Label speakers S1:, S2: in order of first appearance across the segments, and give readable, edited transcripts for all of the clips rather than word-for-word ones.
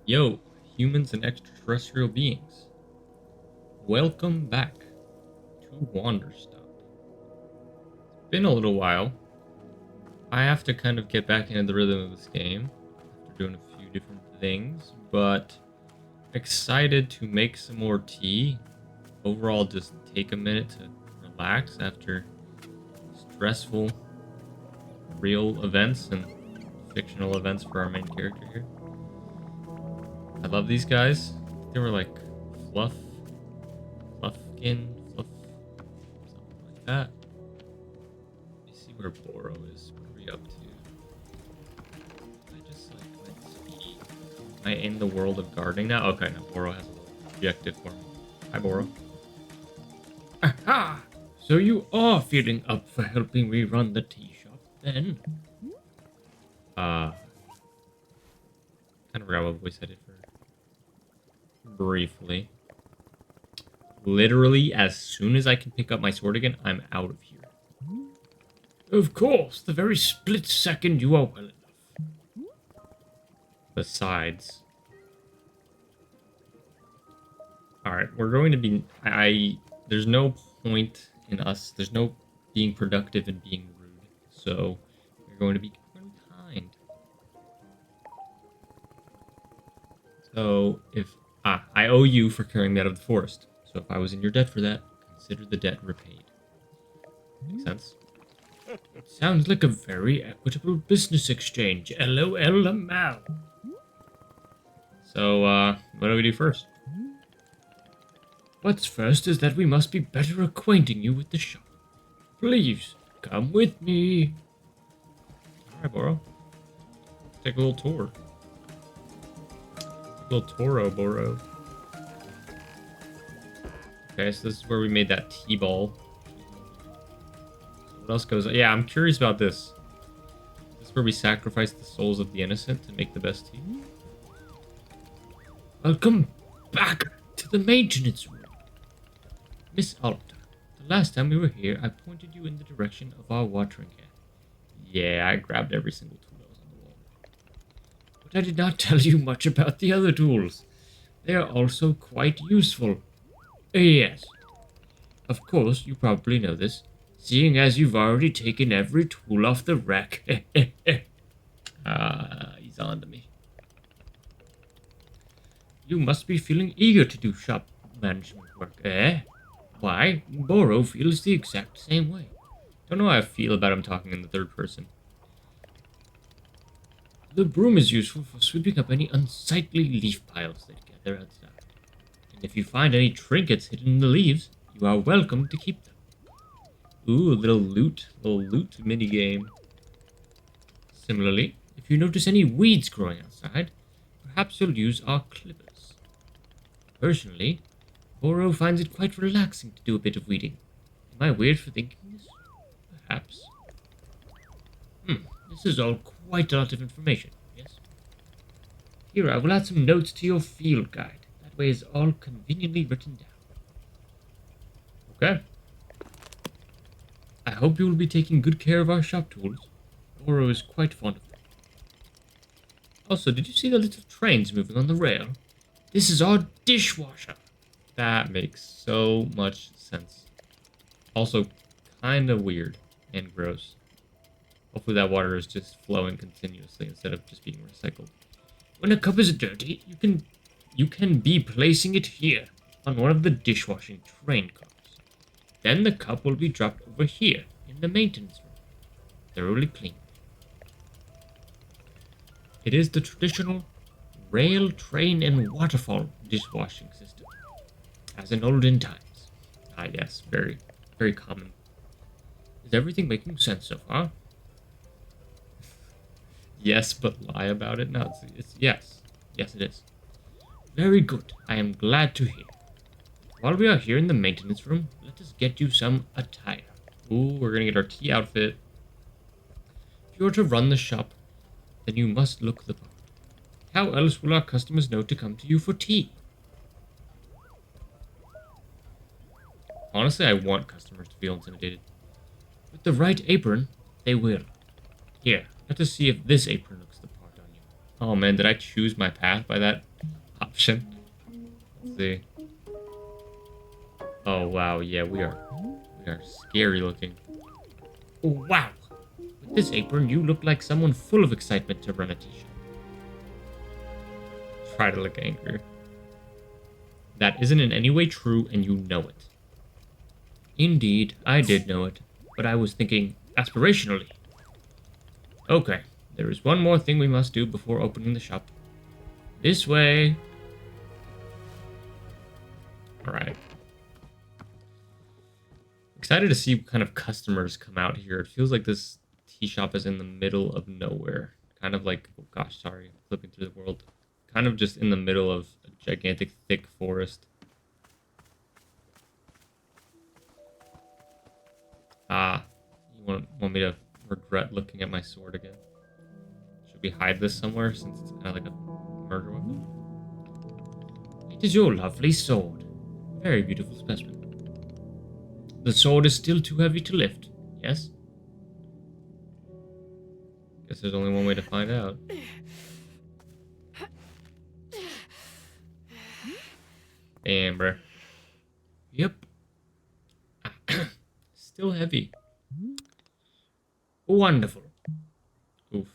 S1: Yo, humans and extraterrestrial beings. Welcome back to Wanderstop. It's been a little while. I have to kind of get back into the rhythm of this game after doing a few different things, but excited to make some more tea. Overall, just take a minute to relax after stressful real events and fictional events for our main character here. I love these guys. They were like fluff, fluffkin, fluff, something like that. Let me see where Boro is. What are we up to? I just like let's see. Am I in the world of gardening now? Okay, no. Boro has a little objective for me. Hi, Boro. Aha! So you are feeling up for helping me run the tea shop, then? Kind of forgot what voice I did for briefly. Literally, as soon as I can pick up my sword again, I'm out of here. Of course, the very split second you are well enough. Besides. Alright, we're going to be... There's no point in us. There's no being productive and being rude. So, we're going to be kind. So, if... I owe you for carrying me out of the forest. So if I was in your debt for that, consider the debt repaid. Make sense? Sounds like a very equitable business exchange. LOL Mal. So, what do we do first? What's first is that we must be better acquainting you with the shop. Please, come with me. Alright, Boro. Take a little tour. A little Toro, Boro. Okay, so this is where we made that T-ball. So what else goes on? Yeah, I'm curious about this. This is where we sacrifice the souls of the innocent to make the best tea. Welcome back to the maintenance room. Miss Alta, the last time we were here, I pointed you in the direction of our watering can. Yeah, I grabbed every single tool that was on the wall. But I did not tell you much about the other tools. They are also quite useful. Yes. Of course, you probably know this, seeing as you've already taken every tool off the rack. He's on to me. You must be feeling eager to do shop management work, eh? Why, Boro feels the exact same way. Don't know how I feel about him talking in the third person. The broom is useful for sweeping up any unsightly leaf piles that gather outside. And if you find any trinkets hidden in the leaves, you are welcome to keep them. Ooh, a little loot minigame. Similarly, if you notice any weeds growing outside, perhaps you'll use our clippers. Personally, Boro finds it quite relaxing to do a bit of weeding. Am I weird for thinking this? Perhaps. This is all quite a lot of information, yes? Here, I will add some notes to your field guide. That way it's all conveniently written down. Okay. I hope you will be taking good care of our shop tools. Boro is quite fond of them. Also, did you see the little trains moving on the rail? This is our dishwasher. That makes so much sense. Also, kind of weird and gross. Hopefully that water is just flowing continuously instead of just being recycled. When a cup is dirty, you can be placing it here on one of the dishwashing train cars. Then the cup will be dropped over here in the maintenance room, thoroughly cleaned. It is the traditional rail, train, and waterfall dishwashing system, as in olden times. Ah, yes, very, very common. Is everything making sense so far? Yes, but lie about it? No, it's yes. Yes, it is. Very good. I am glad to hear. While we are here in the maintenance room, let us get you some attire. Ooh, we're gonna get our tea outfit. If you are to run the shop, then you must look the part. How else will our customers know to come to you for tea? Honestly, I want customers to feel intimidated. With the right apron, they will. Here, let us see if this apron looks the part on you. Oh man, did I choose my path by that option? Let's see. Oh wow, yeah, we are scary looking. Oh wow! With this apron, you look like someone full of excitement to run a t-shirt. Try to look angry. That isn't in any way true, and you know it. Indeed, I did know it, but I was thinking aspirationally. Okay, there is one more thing we must do before opening the shop. This way. Alright. Excited to see what kind of customers come out here. It feels like this tea shop is in the middle of nowhere. Kind of like, oh gosh, sorry, flipping through the world. Kind of just in the middle of a gigantic, thick forest. Ah, you want me to regret looking at my sword again? Should we hide this somewhere since it's kind of like a murder weapon? It is your lovely sword. Very beautiful specimen. The sword is still too heavy to lift, yes? Guess there's only one way to find out. Damn, bruh. Yep. Still heavy. Wonderful. Oof.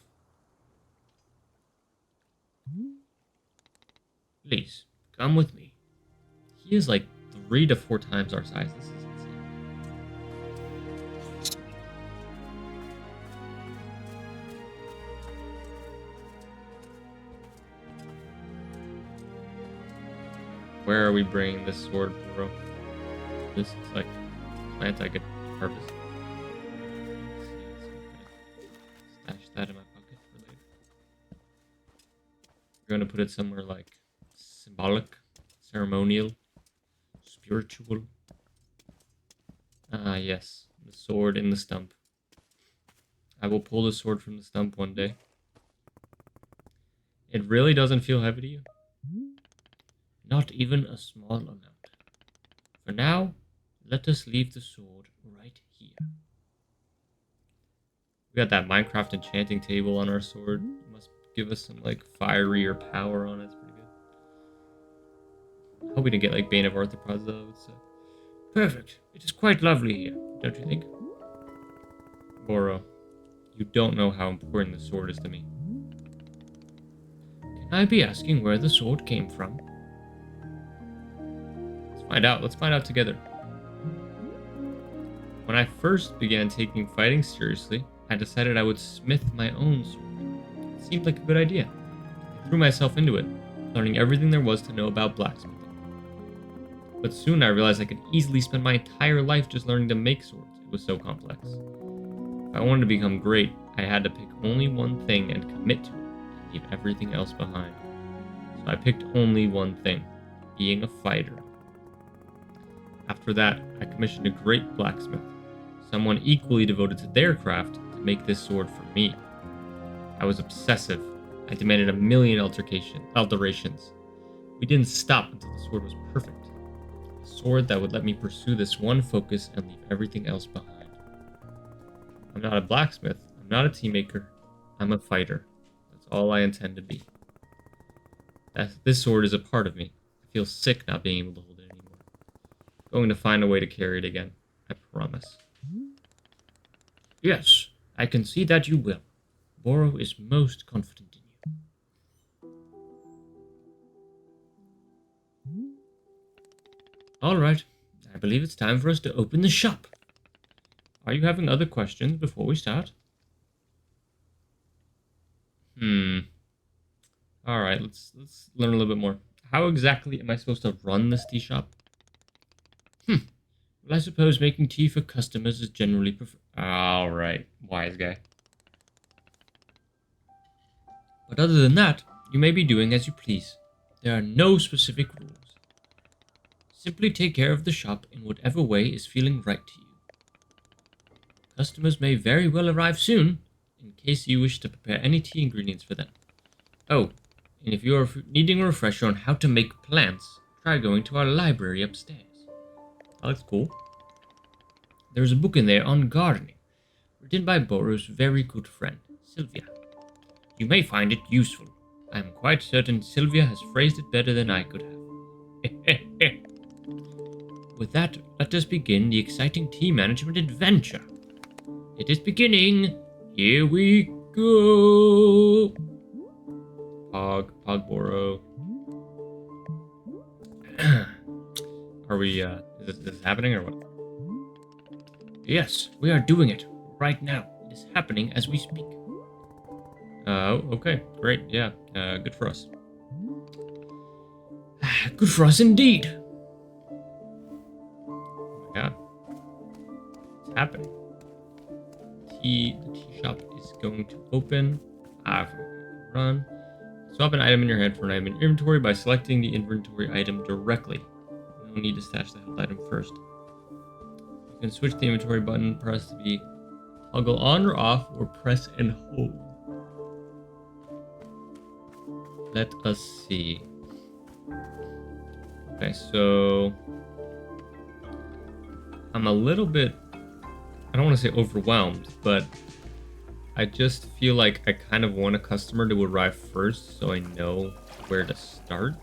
S1: Please, come with me. He is like 3 to 4 times our size. This is insane. Where are we bringing this sword, bro? This is like a plant I could harvest. Stash that in my pocket for later. We're going to put it somewhere like symbolic, ceremonial, spiritual. Ah, yes. The sword in the stump. I will pull the sword from the stump one day. It really doesn't feel heavy to you? Not even a small amount. For now, let us leave the sword right here. We got that Minecraft enchanting table on our sword. Must give us some like fiery or power on it. It's pretty good. I hope we didn't get like Bane of Arthropods though. It's perfect. It is quite lovely here, don't you think? Boro, you don't know how important the sword is to me. Can I be asking where the sword came from? Let's find out together. When I first began taking fighting seriously, I decided I would smith my own sword. It seemed like a good idea. I threw myself into it, learning everything there was to know about blacksmithing. But soon I realized I could easily spend my entire life just learning to make swords. It was so complex. If I wanted to become great, I had to pick only one thing and commit to it, and leave everything else behind. So I picked only one thing, being a fighter. After that, I commissioned a great blacksmith, someone equally devoted to their craft, to make this sword for me. I was obsessive. I demanded a million alterations. We didn't stop until the sword was perfect. A sword that would let me pursue this one focus and leave everything else behind. I'm not a blacksmith. I'm not a tea maker. I'm a fighter. That's all I intend to be. This sword is a part of me. I feel sick not being able to hold it anymore. Going to find a way to carry it again. I promise. Yes, I can see that you will. Boro is most confident in you. Alright, I believe it's time for us to open the shop. Are you having other questions before we start? Alright, let's learn a little bit more. How exactly am I supposed to run this tea shop? Well, I suppose making tea for customers is generally preferred. Alright, wise guy. But other than that, you may be doing as you please. There are no specific rules. Simply take care of the shop in whatever way is feeling right to you. Customers may very well arrive soon, in case you wish to prepare any tea ingredients for them. Oh, and if you are needing a refresher on how to make plants, try going to our library upstairs. That looks cool. There's a book in there on gardening, written by Boro's very good friend, Sylvia. You may find it useful. I'm quite certain Sylvia has phrased it better than I could have. With that, let us begin the exciting tea management adventure. It is beginning. Here we go. Pogboro. Are we, is this happening or what? Yes, we are doing it right now. It is happening as we speak. Okay, great, yeah, good for us. Good for us indeed. Oh my god. It's happening. The tea shop is going to open. Run. Swap an item in your hand for an item in your inventory by selecting the inventory item directly. No need to stash the held item first. You can switch the inventory button, press to be toggle on or off, or press and hold. Let us see. Okay, so I'm a little bit, I don't want to say overwhelmed, but I just feel like I kind of want a customer to arrive first so I know where to start.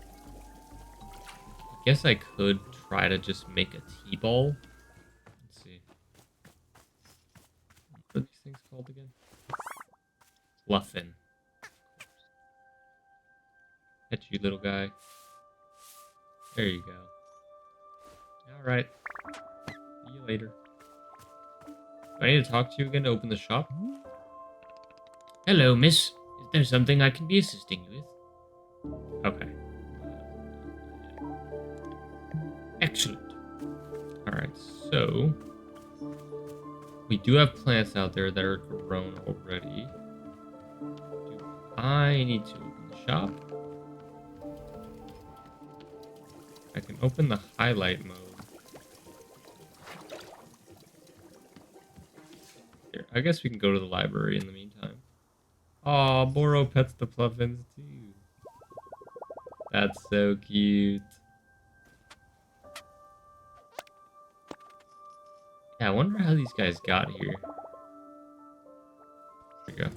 S1: I guess I could try to just make a T-ball. Let's see. What are these things called again? Fluffin. Catch you, little guy. There you go. Alright. See you later. Do I need to talk to you again to open the shop? Hello, miss. Is there something I can be assisting you with? Okay. Excellent. Alright, so we do have plants out there that are grown already. Do I need to open the shop? I can open the highlight mode. Here, I guess we can go to the library in the meantime. Aw, Boro pets the Pluffins too. That's so cute. Yeah, I wonder how these guys got here. There we go.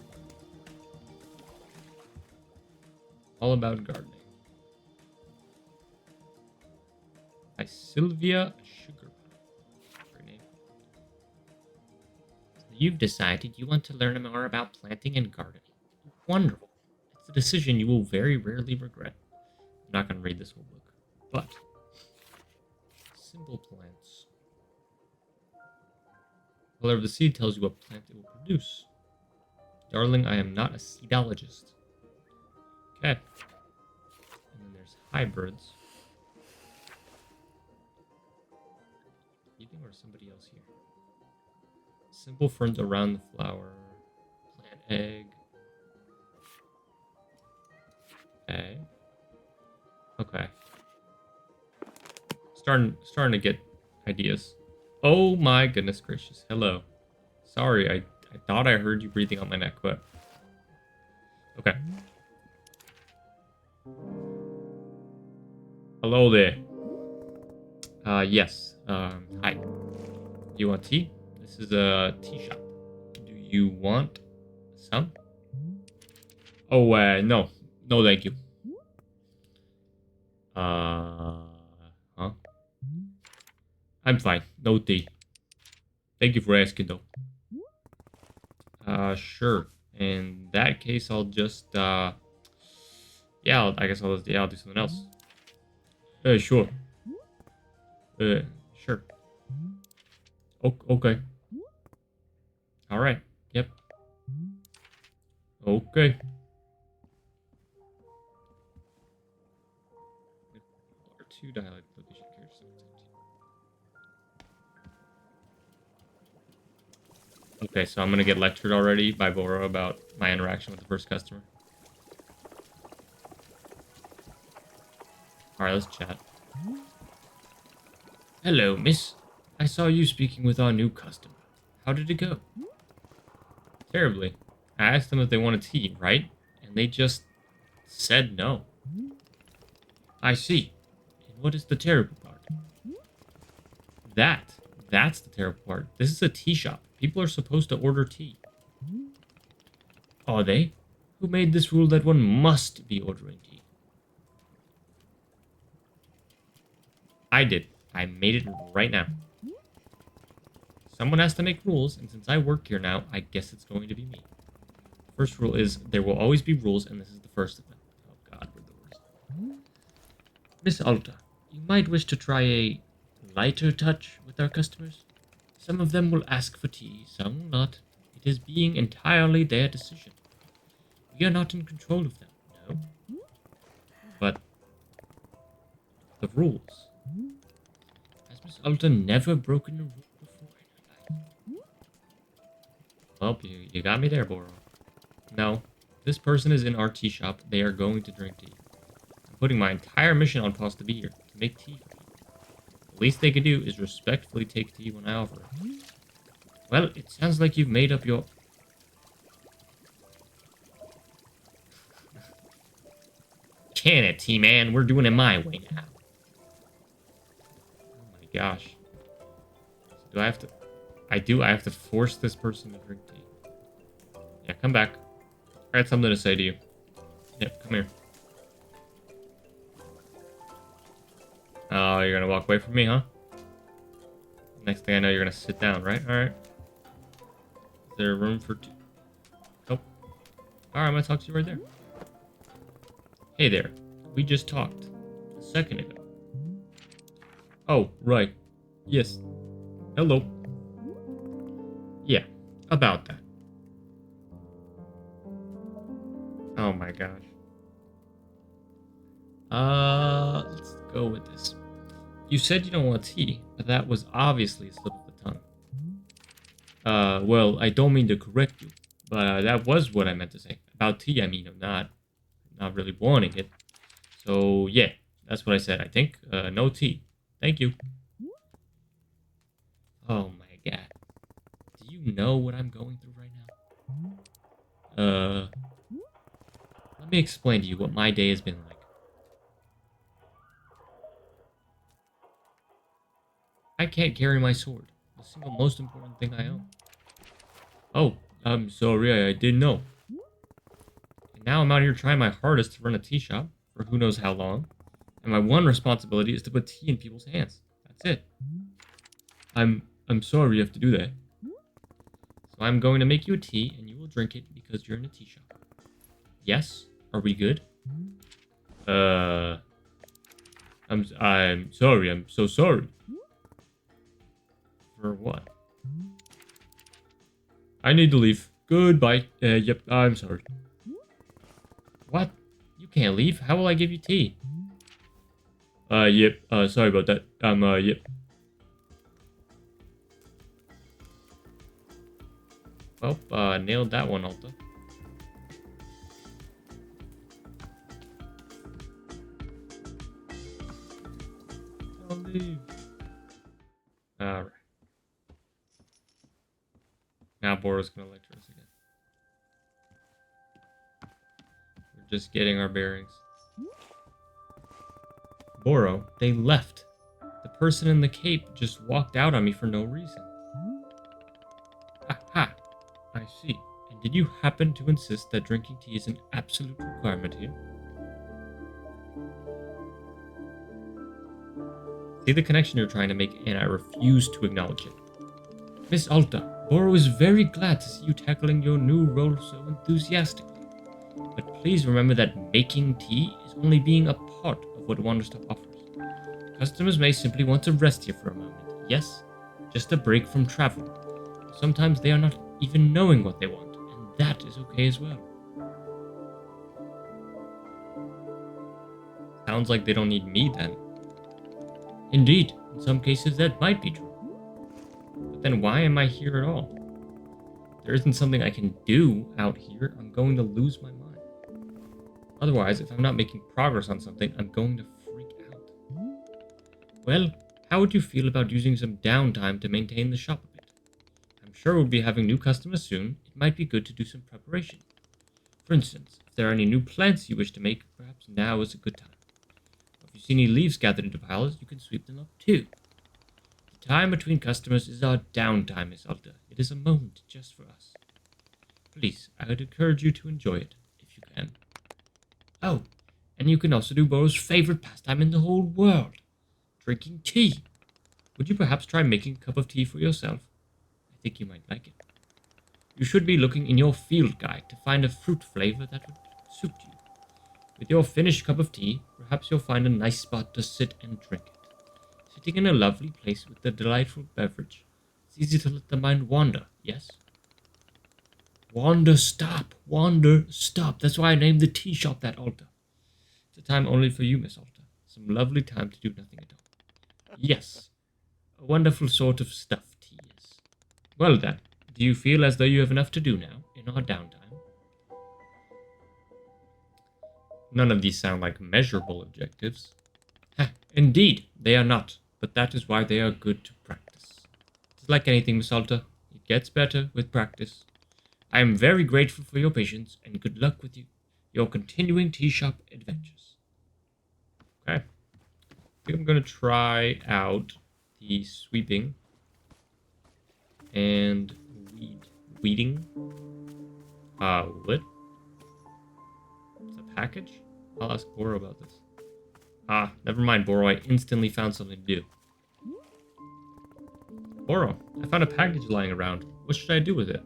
S1: All about gardening. By Sylvia Sugar. Her name. So you've decided you want to learn more about planting and gardening. Wonderful. It's a decision you will very rarely regret. I'm not going to read this whole book, but simple plants. The color of the seed tells you what plant it will produce. Darling, I am not a seedologist. Okay. And then there's hybrids. You think there's somebody else here? Simple ferns around the flower. Plant egg. Okay. Okay. Starting to get ideas. Oh my goodness gracious. Hello. Sorry, I thought I heard you breathing on my neck, but okay. Hello there. Yes. Hi. Do you want tea? This is a tea shop. Do you want some? Oh, no. No, thank you. Huh? I'm fine. No tea. Thank you for asking, though. Sure. In that case, I'll just, yeah, I guess I'll do something else. Sure. Sure. Okay. All right. Yep. Okay. Or two dialect location characters. Okay, so I'm gonna get lectured already by Boro about my interaction with the first customer. Alright, let's chat. Hello, miss. I saw you speaking with our new customer. How did it go? Terribly. I asked them if they wanted tea, right? And they just said no. I see. And what is the terrible part? That's the terrible part. This is a tea shop. People are supposed to order tea. Are they? Who made this rule that one must be ordering tea? I did. I made it right now. Someone has to make rules, and since I work here now, I guess it's going to be me. First rule is there will always be rules, and this is the first of them. Oh god, we're the worst. Miss Alta, you might wish to try a lighter touch with our customers. Some of them will ask for tea, some will not. It is being entirely their decision. We are not in control of them, no. But the rules. Has Miss Alta never broken a rule before in her life? Well, you got me there, Boro. No, this person is in our tea shop. They are going to drink tea. I'm putting my entire mission on pause to be here, to make tea for people. The least they can do is respectfully take tea when I offer it. Well, it sounds like you've made up your... Can it, T-Man? We're doing it my way now. Oh my gosh. Do I have to... I have to force this person to drink tea. Yeah, come back. I had something to say to you. Yep, come here. Oh, you're gonna walk away from me, huh? Next thing I know, you're gonna sit down, right? Alright. Is there room for two? Nope. Alright, I'm gonna talk to you right there. Hey there. We just talked a second ago. Oh, right. Yes. Hello. Yeah, about that. Oh my gosh. Let's go with this. You said you don't want tea, but that was obviously a slip of the tongue. Well, I don't mean to correct you, but that was what I meant to say. About tea, I mean, I'm not really wanting it. So, yeah, that's what I said, I think. No tea. Thank you. Oh my god. Do you know what I'm going through right now? Let me explain to you what my day has been like. I can't carry my sword, the single most important thing I own. Oh, I'm sorry, I didn't know. And now I'm out here trying my hardest to run a tea shop for who knows how long, and my one responsibility is to put tea in people's hands. That's it. I'm sorry you have to do that. So I'm going to make you a tea, and you will drink it because you're in a tea shop. Yes? Are we good? I'm sorry. I'm so sorry. For what? I need to leave. Goodbye. Yep, I'm sorry. What? You can't leave. How will I give you tea? Yep. Sorry about that. Yep. Well, nailed that one, Alta. I'll leave. Alright. Now Boro's gonna lecture us again. We're just getting our bearings. Boro, they left. The person in the cape just walked out on me for no reason. Aha! I see. And did you happen to insist that drinking tea is an absolute requirement here? See the connection you're trying to make, and I refuse to acknowledge it. Miss Alta, Boro is very glad to see you tackling your new role so enthusiastically. But please remember that making tea is only being a part of what Wanderstop offers. Customers may simply want to rest here for a moment. Yes, just a break from travel. Sometimes they are not even knowing what they want, and that is okay as well. Sounds like they don't need me then. Indeed, in some cases that might be true. But then why am I here at all? If there isn't something I can do out here, I'm going to lose my mind. Otherwise, if I'm not making progress on something, I'm going to freak out. Well, how would you feel about using some downtime to maintain the shop a bit? I'm sure we'll be having new customers soon. It might be good to do some preparation. For instance, if there are any new plants you wish to make, perhaps now is a good time. If you see any leaves gathered into piles, you can sweep them up too. The time between customers is our downtime, Miss Alta. It is a moment just for us. Please, I would encourage you to enjoy it. If you Oh, and you can also do Boro's favorite pastime in the whole world, drinking tea. Would you perhaps try making a cup of tea for yourself? I think you might like it. You should be looking in your field guide to find a fruit flavor that would suit you. With your finished cup of tea, perhaps you'll find a nice spot to sit and drink it. Sitting in a lovely place with a delightful beverage, it's easy to let the mind wander, yes? Wander, stop. That's why I named the tea shop that, Alta. It's a time only for you, Miss Alta. Some lovely time to do nothing at all. Yes, a wonderful sort of stuff tea is. Well then, do you feel as though you have enough to do now, in our downtime? None of these sound like measurable objectives. Indeed, they are not, but that is why they are good to practice. It's like anything, Miss Alta. It gets better with practice. I am very grateful for your patience, and good luck with your continuing tea shop adventures. Okay. I think I'm going to try out the sweeping and weeding. What? It's a package? I'll ask Boro about this. Never mind, Boro. I instantly found something to do. Boro, I found a package lying around. What should I do with it?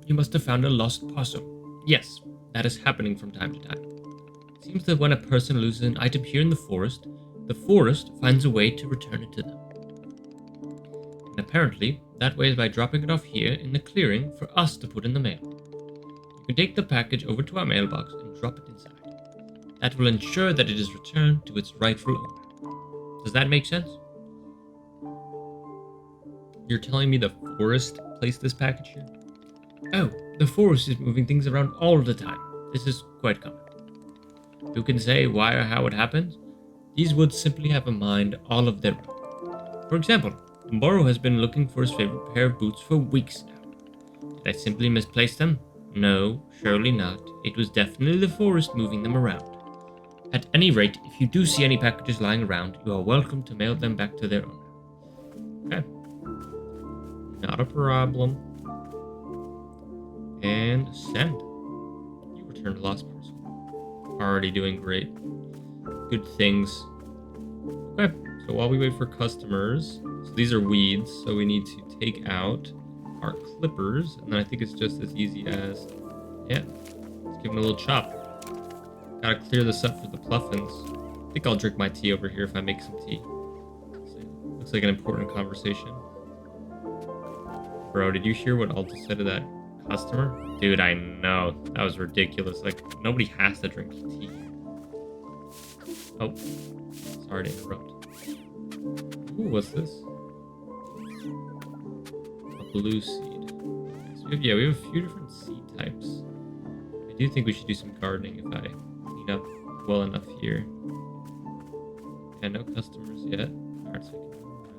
S1: You must have found a lost parcel. Yes, that is happening from time to time. It seems that when a person loses an item here in the forest finds a way to return it to them. And apparently, that way is by dropping it off here in the clearing for us to put in the mail. You can take the package over to our mailbox and drop it inside. That will ensure that it is returned to its rightful owner. Does that make sense? You're telling me the forest placed this package here? Oh, the forest is moving things around all the time. This is quite common. Who can say why or how it happens? These woods simply have a mind all of their own. For example, Boro has been looking for his favorite pair of boots for weeks now. Did I simply misplace them? No, surely not. It was definitely the forest moving them around. At any rate, if you do see any packages lying around, you are welcome to mail them back to their owner. Okay. Not a problem. And send. You returned a lost parcel. Already doing great. Good things. Okay, so while we wait for customers, so these are weeds, so we need to take out our clippers, and then I think it's just as easy as, yeah, let's give them a little chop. Gotta clear this up for the pluffins. I think I'll drink my tea over here if I make some tea. Looks like an important conversation. Bro, did you hear what Alta said to that customer? Dude, I know. That was ridiculous. Like, nobody has to drink tea. Oh, sorry to interrupt. Ooh, what's this? A blue seed. Okay, so we have a few different seed types. I do think we should do some gardening if I clean up well enough here. Yeah, no customers yet. Alright, so we can go around.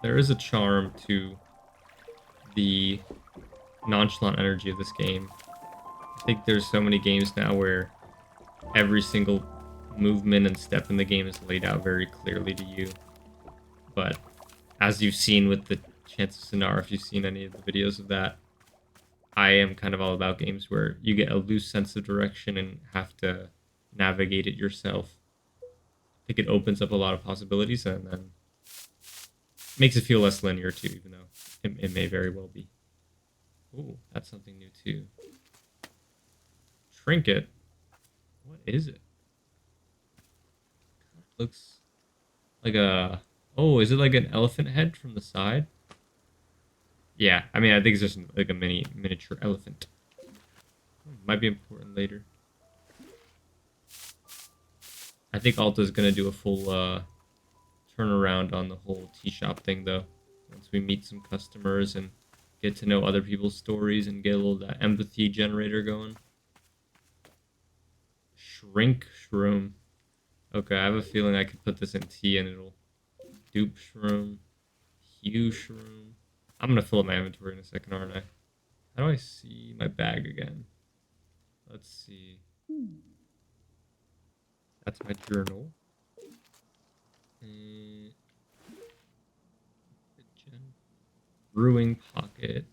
S1: There is a charm to the nonchalant energy of this game. I think there's so many games now where every single movement and step in the game is laid out very clearly to you. But as you've seen with the Chance of Sonar, if you've seen any of the videos of that, I am kind of all about games where you get a loose sense of direction and have to navigate it yourself. I think it opens up a lot of possibilities and then makes it feel less linear too, even though it may very well be. Ooh, that's something new too. Trinket. What is it? Looks like a... Oh, is it like an elephant head from the side? Yeah, I mean, I think it's just like a miniature elephant. Might be important later. I think Alta's gonna do a full turnaround on the whole tea shop thing, though. Once we meet some customers and get to know other people's stories and get a little that empathy generator going. Shrink shroom. Okay, I have a feeling I could put this in tea and it'll dupe shroom, hue shroom. I'm gonna fill up my inventory in a second, aren't I? How do I see my bag again? Let's see. That's my journal. Brewing pocket.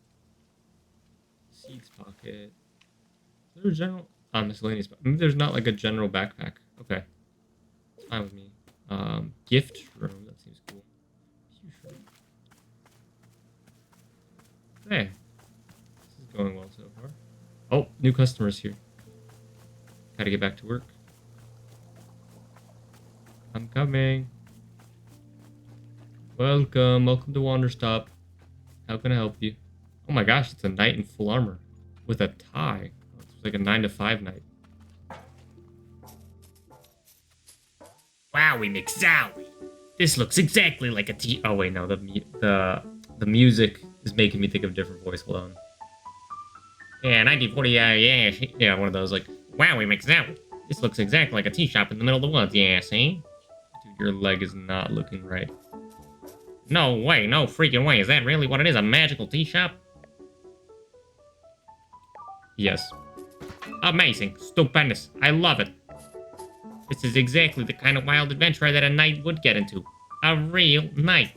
S1: Seeds pocket. Is there a general... miscellaneous... Maybe there's not like a general backpack. Okay. It's fine with me. Gift room. That seems cool. Huge room. Hey. This is going well so far. Oh, new customers here. Gotta get back to work. I'm coming. Welcome to Wanderstop. How can I help you? Oh my gosh, it's a knight in full armor. With a tie. It's like a 9 to 5 knight. Wowie McZowie. This looks exactly like a tea. Oh wait, no, the music is making me think of a different voice. Hold on. Yeah, 1940, yeah, one of those like, wowie McZowie. This looks exactly like a tea shop in the middle of the woods, yeah, see? Dude, your leg is not looking right. No way, no freaking way. Is that really what it is? A magical tea shop? Yes. Amazing. Stupendous. I love it. This is exactly the kind of wild adventure that a knight would get into. A real knight.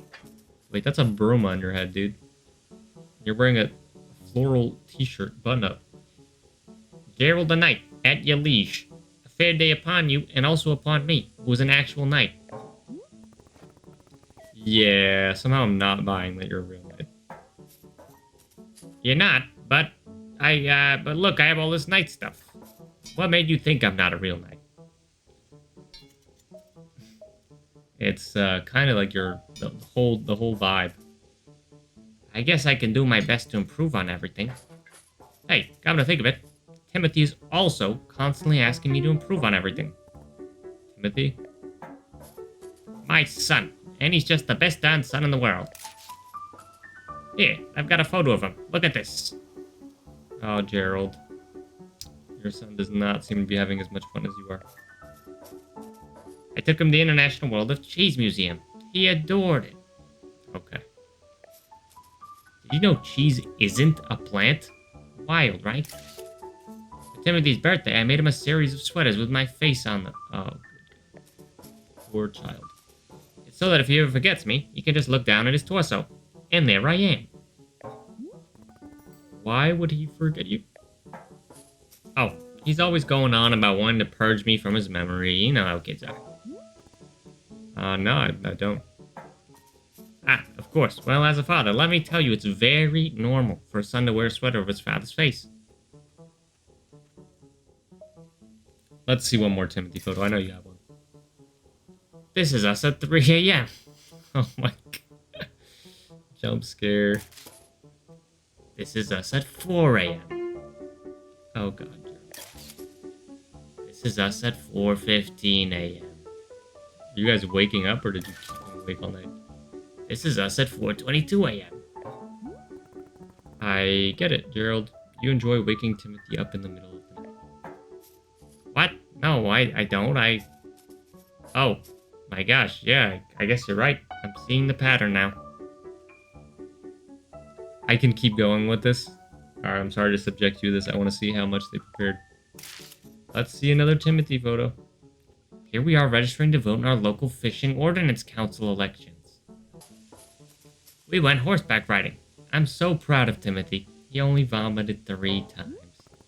S1: Wait, that's a broom on your head, dude. You're wearing a floral t-shirt, button up. Gerald the knight, at your liege. A fair day upon you, and also upon me, who is an actual knight. Yeah, somehow I'm not buying that you're a real knight. You're not, but but look, I have all this knight stuff. What made you think I'm not a real knight? It's kind of like the whole vibe. I guess I can do my best to improve on everything. Hey, come to think of it, Timothy is also constantly asking me to improve on everything. Timothy? My son. And he's just the best darn son in the world. Here, I've got a photo of him. Look at this. Oh, Gerald. Your son does not seem to be having as much fun as you are. I took him to the International World of Cheese Museum. He adored it. Okay. Did you know cheese isn't a plant? Wild, right? For Timothy's birthday, I made him a series of sweaters with my face on them. Oh, good. Poor child. It's so that if he ever forgets me, he can just look down at his torso. And there I am. Why would he forget you? Oh, he's always going on about wanting to purge me from his memory. You know how kids are. No, I don't. Ah, of course. Well, as a father, let me tell you, it's very normal for a son to wear a sweater over his father's face. Let's see one more Timothy photo. I know you have one. This is us at 3 a.m. Oh my god. Jump scare. This is us at 4 a.m. Oh god. This is us at 4:15 a.m. Are you guys waking up or did you keep them awake all night? This is us at 4:22 a.m. I get it, Gerald. You enjoy waking Timothy up in the middle of the night. What? No, I don't. Oh, my gosh. Yeah, I guess you're right. I'm seeing the pattern now. I can keep going with this. Alright, I'm sorry to subject you to this. I want to see how much they prepared. Let's see another Timothy photo. Here we are registering to vote in our local fishing ordinance council elections. We went horseback riding. I'm so proud of Timothy. He only vomited 3 times.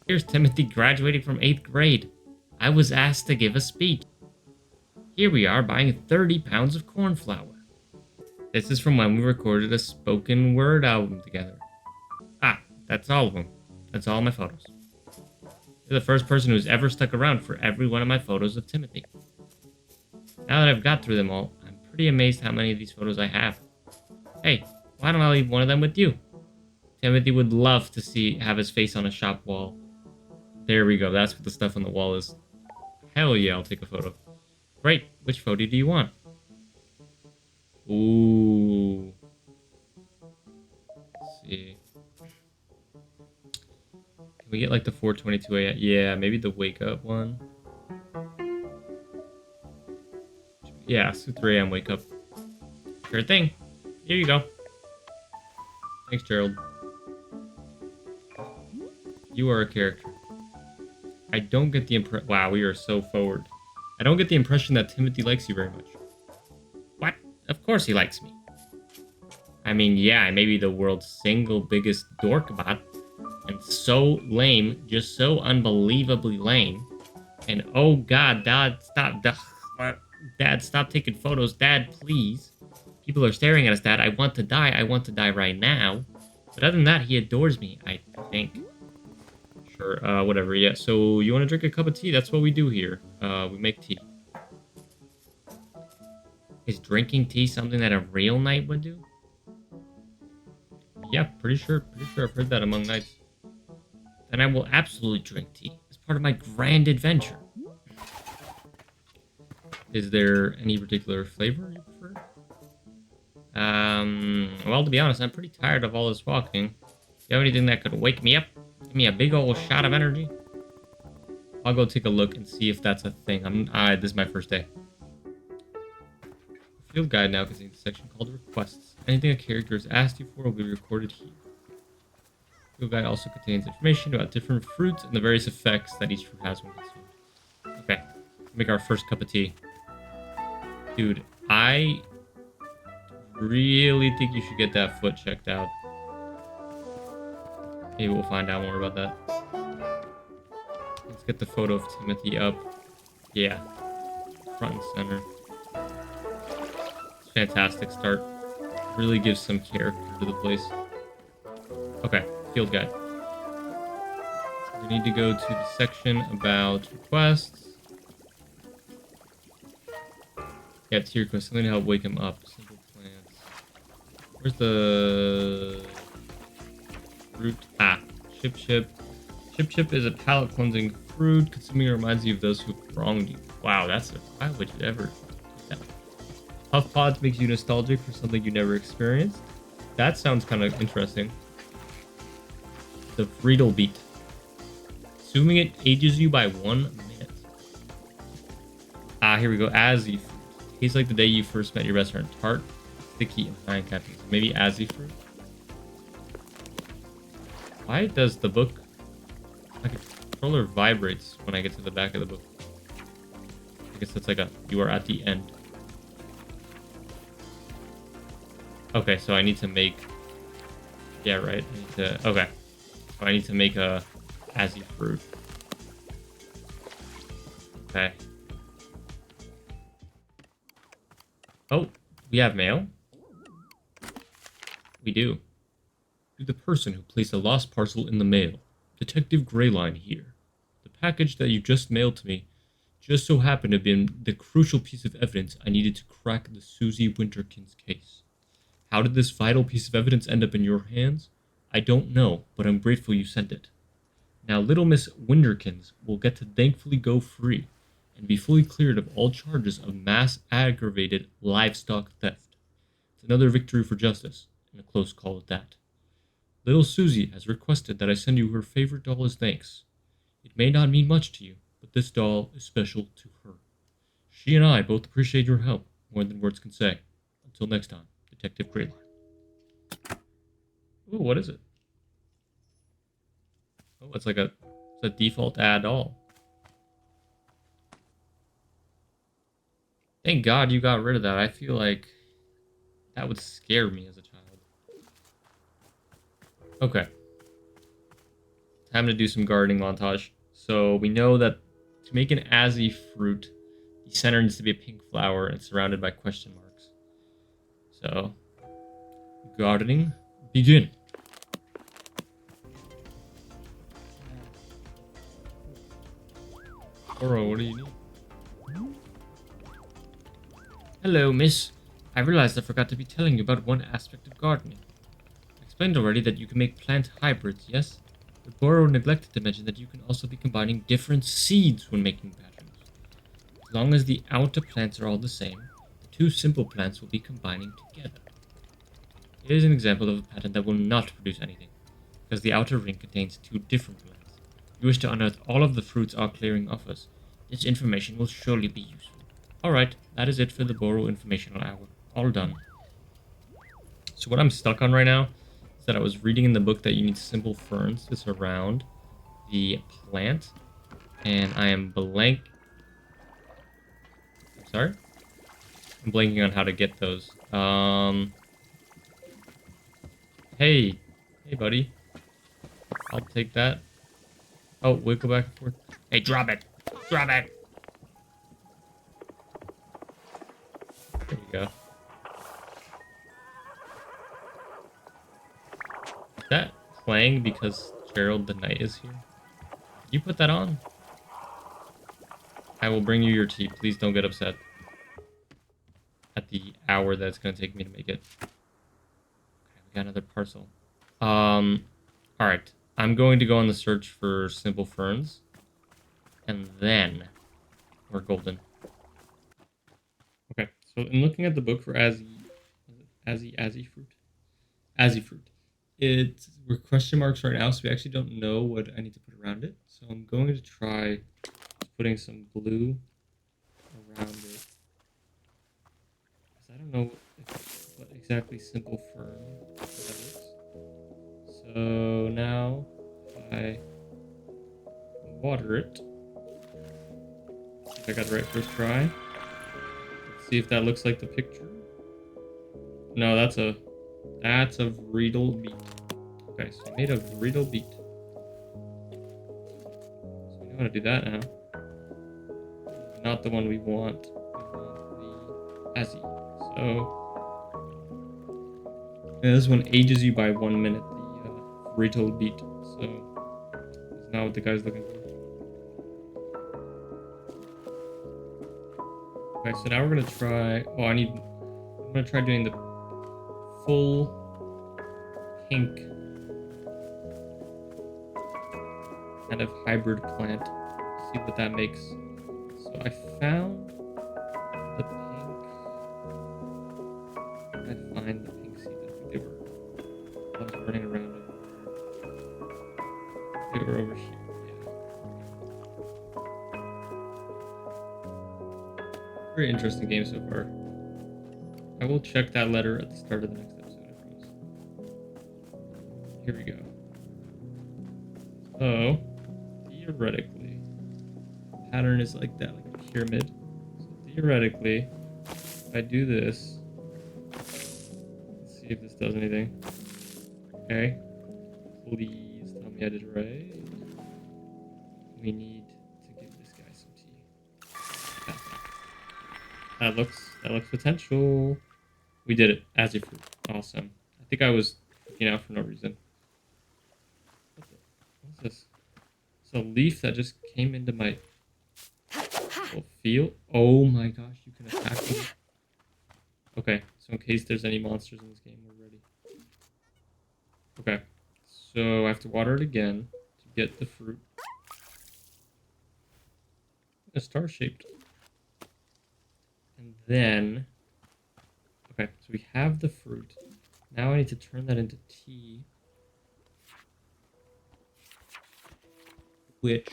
S1: Here's Timothy graduating from 8th grade. I was asked to give a speech. Here we are buying 30 pounds of corn flour. This is from when we recorded a spoken word album together. Ah, that's all of them. That's all my photos. You're the first person who's ever stuck around for every one of my photos of Timothy. Now that I've got through them all, I'm pretty amazed how many of these photos I have. Hey, why don't I leave one of them with you? Timothy would love to have his face on a shop wall. There we go, that's what the stuff on the wall is. Hell yeah, I'll take a photo. Great, which photo do you want? Ooh. Let's see. Can we get like the 4:22 a.m.? Yeah, maybe the wake up one. Yeah, so 3 a.m. wake up. Sure thing. Here you go. Thanks, Gerald. You are a character. I don't get the impression... Wow, we are so forward. I don't get the impression that Timothy likes you very much. What? Of course he likes me. I mean, yeah, I may be the world's single biggest dork bot, and so lame, just so unbelievably lame. And oh god, Dad, stop. Dad, stop taking photos. Dad, please. People are staring at us, Dad. I want to die. I want to die right now. But other than that, he adores me, I think. Sure, whatever, yeah. So, you want to drink a cup of tea? That's what we do here. We make tea. Is drinking tea something that a real knight would do? Yeah, pretty sure I've heard that among knights. Then I will absolutely drink tea as part of my grand adventure. Is there any particular flavor you prefer? Well, to be honest, I'm pretty tired of all this walking. You have anything that could wake me up? Give me a big old shot of energy? I'll go take a look and see if that's a thing. This is my first day. The field guide now contains a section called Requests. Anything a character has asked you for will be recorded here. The field guide also contains information about different fruits and the various effects that each fruit has when consumed. Okay, make our first cup of tea. Dude, I really think you should get that foot checked out. Maybe we'll find out more about that. Let's get the photo of Timothy up. Yeah, front and center. It's fantastic start. Really gives some character to the place. Okay, field guide. We need to go to the section about requests. Yeah, tier request. Something to help wake him up. Simple plants. Where's the fruit? Ah, Chip Chip. Chip Chip is a palate cleansing fruit. Consuming it reminds you of those who wronged you. Wow, why would you ever do that? Puff Pods makes you nostalgic for something you never experienced. That sounds kind of interesting. The Friedel Beat. Consuming it ages you by 1 minute. Ah, here we go. Azzy fruit. Tastes like the day you first met your best friend. Tart, sticky, and high in caffeine. So maybe Azzy fruit. Why does the book... My controller vibrates when I get to the back of the book. I guess that's like you are at the end. Okay, so I need to make... Yeah, right. Okay. So I need to make a Azzy fruit. Okay. Oh, we have mail? We do. To the person who placed a lost parcel in the mail. Detective Greyline here. The package that you just mailed to me just so happened to have been the crucial piece of evidence I needed to crack the Susie Winterkins case. How did this vital piece of evidence end up in your hands? I don't know, but I'm grateful you sent it. Now little Miss Winterkins will get to thankfully go free and be fully cleared of all charges of mass aggravated livestock theft. It's another victory for justice, and a close call at that. Little Susie has requested that I send you her favorite doll as thanks. It may not mean much to you, but this doll is special to her. She and I both appreciate your help more than words can say. Until next time, Detective Greyline. Ooh, what is it? Oh, it's a default add all. Thank God you got rid of that. I feel like that would scare me as a child. Okay. Time to do some gardening montage. So we know that to make an Azzy fruit, the center needs to be a pink flower and surrounded by question marks. So, gardening, begin. Oro, what do you need? Hello, miss. I realized I forgot to be telling you about one aspect of gardening. I explained already that you can make plant hybrids, yes? But Boro neglected to mention that you can also be combining different seeds when making patterns. As long as the outer plants are all the same, the two simple plants will be combining together. Here is an example of a pattern that will not produce anything, because the outer ring contains two different plants. If you wish to unearth all of the fruits our clearing offers, this information will surely be useful. Alright, that is it for the Boro Informational Hour. All done. So what I'm stuck on right now is that I was reading in the book that you need simple ferns to surround the plant, and I am I'm sorry? I'm blanking on how to get those. Hey, hey, buddy. I'll take that. Oh, wiggle back and forth. Hey, drop it. Drop it. There you go. Is that playing because Gerald the Knight is here? You put that on? I will bring you your tea. Please don't get upset at the hour that it's going to take me to make it. Okay, we got another parcel. All right. I'm going to go on the search for simple ferns, and then we're golden. Okay. So in looking at the book for Azzy fruit, Azzy fruit, we're question marks right now, so we actually don't know what I need to put around it. So I'm going to try putting some glue around it. I don't know what exactly simple fern that is. So now if I water it, see if I got it right first try. Let's see if that looks like the picture. No, that's a Vreedle beet. Okay, so I made a Vreedle beet. So we know how to do that now. Not the one we want. We want the Azzy. So yeah, this one ages you by 1 minute. The Vreedle beet. So it's not what the guy's looking for. Okay, so now we're gonna try. Oh, I'm gonna try doing the full pink kind of hybrid plant. See what that makes. So I found the pink. I find the pink seeds. I think they were. I was running around over there. They were over here. Yeah. Very interesting game so far. I will check that letter at the start of the next episode, I promise. Here we go. So, theoretically, the pattern is like that, like a pyramid. So theoretically, if I do this, let's see if this does anything. Okay. Please tell me I did it right. We need to give this guy some tea. That looks potential. We did it. Azzy fruit. Awesome. I think I was freaking out for no reason. What's this? It's a leaf that just came into my field. Oh my gosh, you can attack me. Okay, so in case there's any monsters in this game, we're ready. Okay, so I have to water it again to get the fruit. A star shaped. And then, okay, so we have the fruit. Now I need to turn that into tea. Which,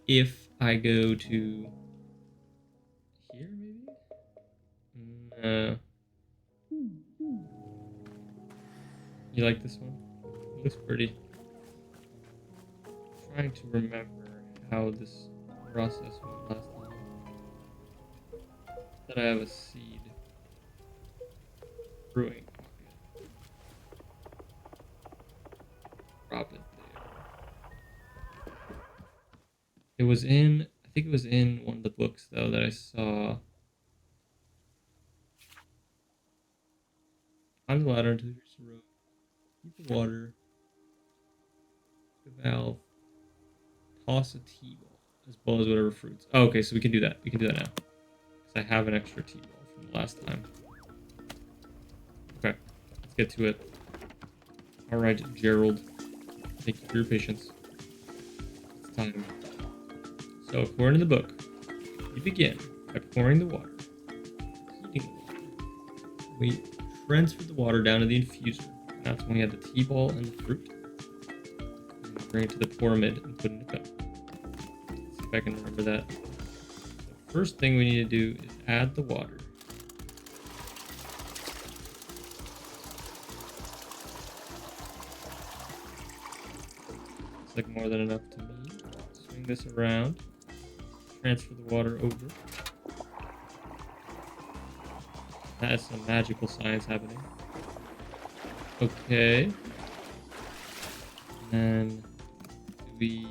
S1: if I go to here, maybe? You like this one? It looks pretty. I'm trying to remember how this process went last time. That I have a seed brewing. Drop it there. It was in, I think it was in one of the books though that I saw. Climb the ladder until you reach the road. Keep the water. The valve. Toss a tea ball as well as whatever fruits. Oh, okay, so we can do that. We can do that now. Because I have an extra tea ball from the last time. Okay, let's get to it. Alright, Gerald. Thank you for your patience. It's time. So, according to the book, you begin by pouring the water, heating the water. We transfer the water down to the infuser. That's when we add the tea ball and the fruit. And bring it to the pyramid and put it in a cup. Let's see if I can remember that. The first thing we need to do is add the water. Looks like more than enough to me. Swing this around. Transfer the water over. That is some magical science happening. Okay. And we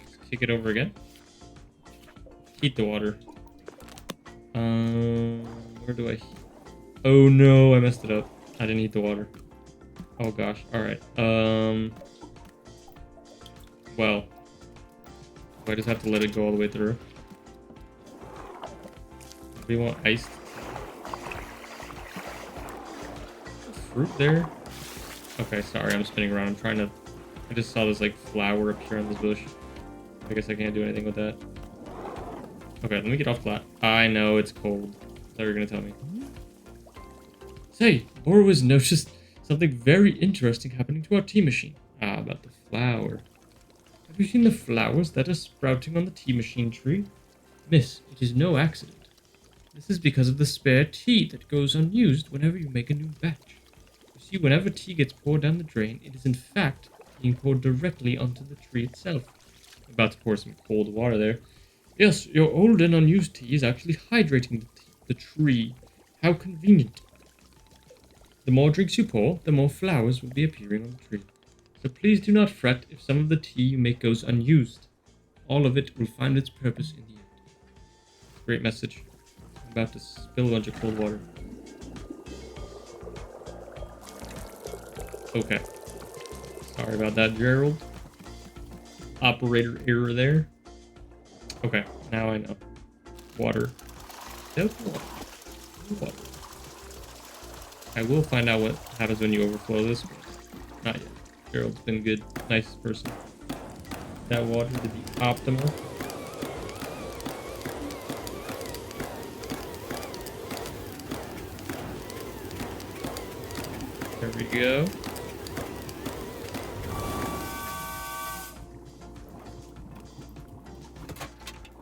S1: just kick it over again. Heat the water. Where do I heat? Oh no, I messed it up. I didn't heat the water. Oh gosh. Alright. Well. Do I just have to let it go all the way through? We want iced fruit there. Okay, sorry, I'm spinning around. I'm trying to. I just saw this like flower appear on this bush. I guess I can't do anything with that. Okay, let me get off flat. I know it's cold. I thought you were gonna tell me. Say, Oro has noticed something very interesting happening to our tea machine. Ah, about the flower. Have you seen the flowers that are sprouting on the tea machine tree? Miss, it is no accident. This is because of the spare tea that goes unused whenever you make a new batch. You see, whenever tea gets poured down the drain, it is in fact being poured directly onto the tree itself. I'm about to pour some cold water there. Yes, your old and unused tea is actually hydrating the tree. How convenient. The more drinks you pour, the more flowers will be appearing on the tree. So please do not fret if some of the tea you make goes unused. All of it will find its purpose in the end. Great message. I'm about to spill a bunch of cold water. Okay. Sorry about that, Gerald. Operator error there. Okay, now I know. Water. Nope, water. I will find out what happens when you overflow this, but not yet. Gerald's been good. Nice person. That water to be optimal. There we go.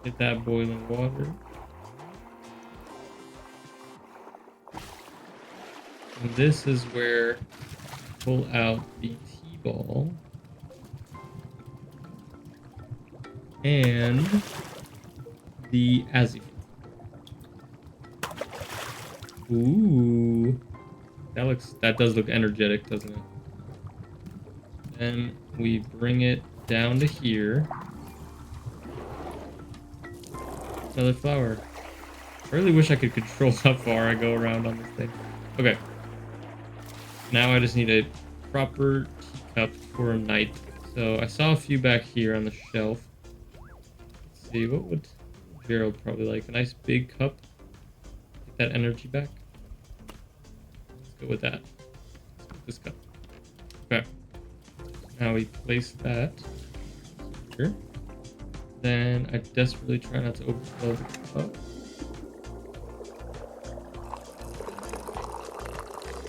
S1: Get that boiling water. And this is where pull out the tea ball and the azif. Ooh, that does look energetic, doesn't it? Then we bring it down to here. Another flower. I really wish I could control how far I go around on this thing. Okay. Now I just need a proper teacup for a night. So I saw a few back here on the shelf. Let's see, what would Gerald probably like? A nice big cup. Get that energy back. Let's go with that. This cup. Okay. Now we place that here. Then I desperately try not to overflow the cup.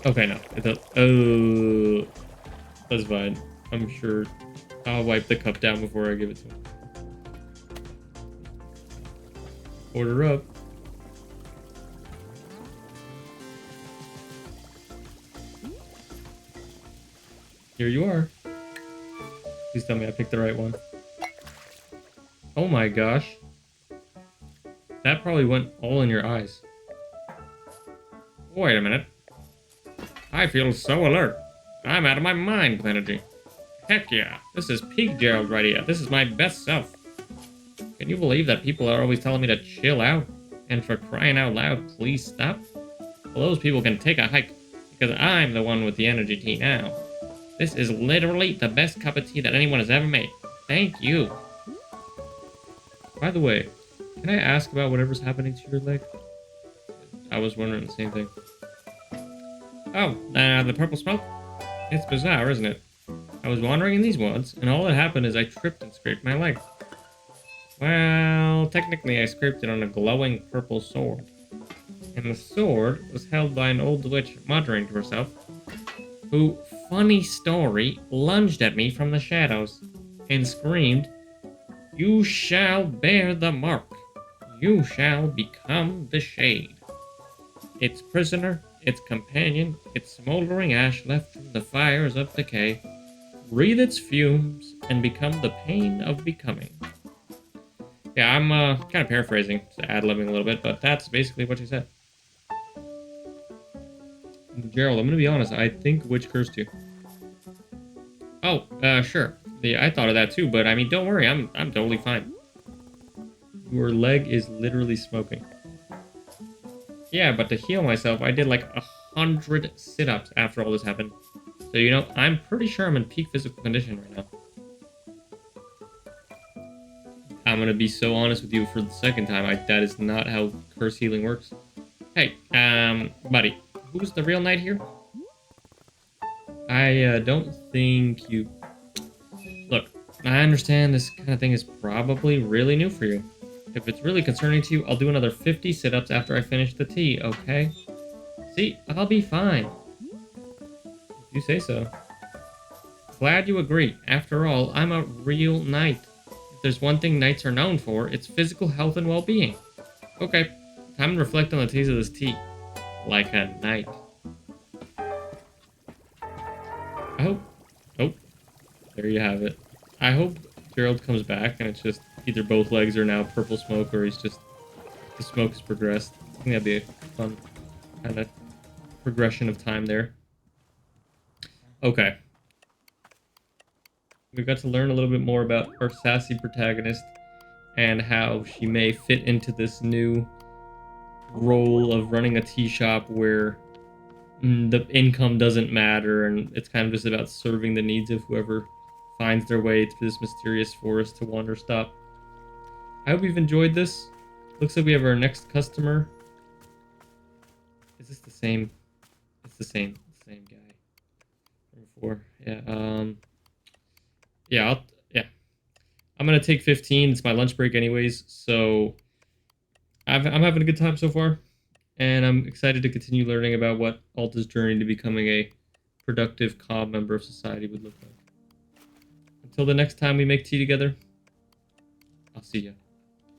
S1: Okay, no. It does. Oh, that's fine. I'm sure I'll wipe the cup down before I give it to him. Order up. Here you are. Please tell me I picked the right one. Oh my gosh. That probably went all in your eyes. Wait a minute. I feel so alert. I'm out of my mind with energy. Heck yeah, this is peak Gerald right here. This is my best self. Can you believe that people are always telling me to chill out? And for crying out loud, please stop? Well, those people can take a hike, because I'm the one with the energy tea now. This is literally the best cup of tea that anyone has ever made. Thank you. By the way, can I ask about whatever's happening to your leg? I was wondering the same thing. Oh, the purple smoke? It's bizarre, isn't it? I was wandering in these woods, and all that happened is I tripped and scraped my leg. Well, technically I scraped it on a glowing purple sword. And the sword was held by an old witch muttering to herself, who, funny story, lunged at me from the shadows and screamed, "You shall bear the mark. You shall become the shade. Its prisoner, its companion, its smoldering ash left from the fires of decay. Breathe its fumes and become the pain of becoming." Yeah, I'm kind of paraphrasing, ad-libbing a little bit, but that's basically what she said. Gerald, I'm gonna be honest. I think witch cursed you. Oh, sure. Yeah, I thought of that too, but I mean, don't worry. I'm totally fine. Your leg is literally smoking. Yeah, but to heal myself, I did like 100 sit-ups after all this happened. So, you know, I'm pretty sure I'm in peak physical condition right now. I'm gonna be so honest with you for the second time. That is not how curse healing works. Hey, buddy, who's the real knight here? I don't think you... Look, I understand this kind of thing is probably really new for you. If it's really concerning to you, I'll do another 50 sit-ups after I finish the tea, okay? See, I'll be fine. If you say so. Glad you agree. After all, I'm a real knight. If there's one thing knights are known for, it's physical health and well-being. Okay, time to reflect on the taste of this tea. Like a knight. I hope... Oh, there you have it. I hope Gerald comes back and it's just either both legs are now purple smoke or he's just... The smoke has progressed. I think that'd be a fun kind of progression of time there. Okay. We got to learn a little bit more about our sassy protagonist and how she may fit into this new role of running a tea shop where the income doesn't matter and it's kind of just about serving the needs of whoever finds their way through this mysterious forest to Wanderstop. I hope you've enjoyed this. Looks like we have our next customer. Is this the same? It's the same guy from before. Yeah. Yeah. Yeah. I'm gonna take 15. It's my lunch break, anyways. So I'm having a good time so far, and I'm excited to continue learning about what Alta's journey to becoming a productive, calm member of society would look like. Until the next time we make tea together, I'll see ya.